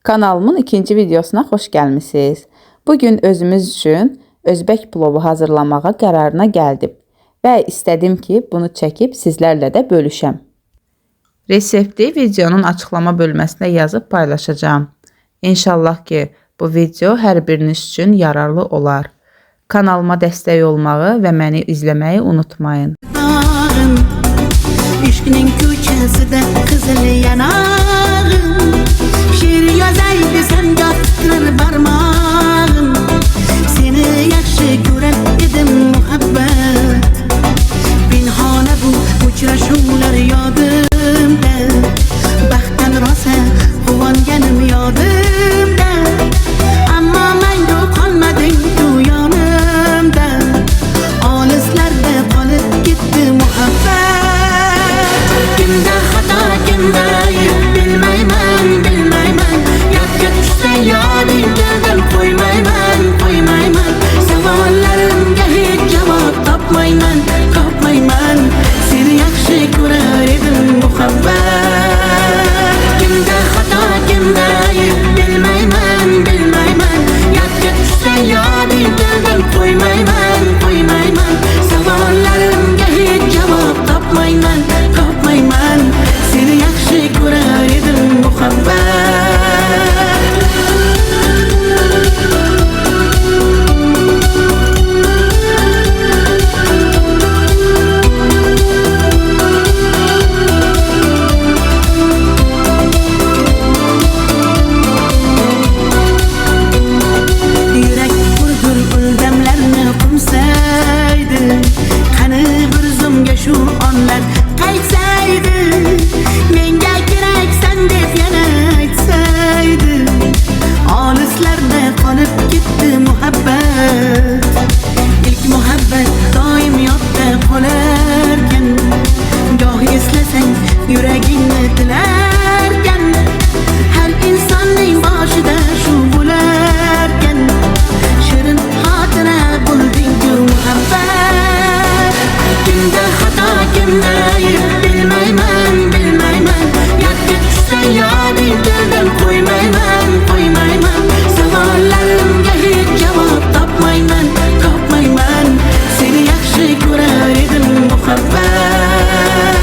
Kanalımın ikinci videosuna xoş gəlmisiniz. Bugün özümüz üçün Özbək plovu hazırlamağa qərarına gəldim və istədim ki, bunu çəkib sizlərlə də bölüşəm. Resepti videonun açıqlama bölməsində yazıb paylaşacağım. İnşallah ki, bu video hər biriniz üçün yararlı olar. Kanalıma dəstək olmağı və məni izləməyi unutmayın. İşkinin köçəsində qızıl yanağım, şiir yazaydı sən yatırır barmağım. Seni yaxşı görən edim muhabbət, pinhane bu uçraşuvlar yadımda, bəxtdən rasa qovanganım yadımda. Amma mən qalmadın bu yanımda, olislarda qolib ketdi muhabbət. Kimdə xata, kimdə ayıb bilməyman, bilməyman. Yadga düşsə yadımdan qoymayman, qoymayman. Savollarımga heç cavab tapmayman, tapmayman. Seni yaxshi ko'rar edim muhabbət. Kimdə xata, kimdə ayıb bilməyman, bilməyman. Yadga düşsə yadımdan qoymayman, qoymayman. Savollarımga heç cavab tapmayman, tapmayman. Seni yaxshi ko'rar edim muhabbət. Yürek vurgur öldemlerini kumsaydı, qani bir zumga shu onlar qaytsaydı, menga keraksan deb yana aytsaydı. Olislarda qolib ketdi muhabbat, ilk muhabbat doim yodda qolarkan. Goh eslasang yuragingni tilarkan, har insonning boshida shu bo'larkan. Shirin xotira bo'lding-ku muhabbat. Kimda xato, kimda ayb bilmayman, bilmayman. Yodga tushsa yodingdan qo'ymayman, qo'ymayman. Savollarimga hech javob topmayman, topmayman. Seni yaxshi ko'rar edim muhabbat.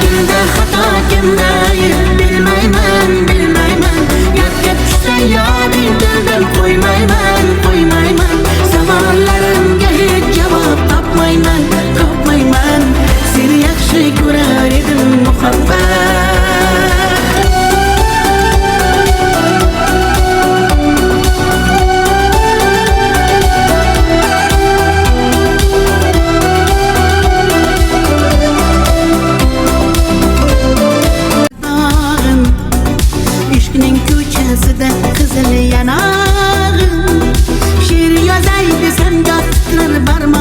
Kimda xato, kimda ayb bilmayman, bilmayman. Yodga tushsa yodingdan qo'ymayman, qo'ymayman. Savollarimga hech javob topmayman, topmayman. Seni yaxshi ko'rar edim muhabbat. İşkinin köçəsində qızıl yanağım, şiir yazaydı sən yatırır barmağım.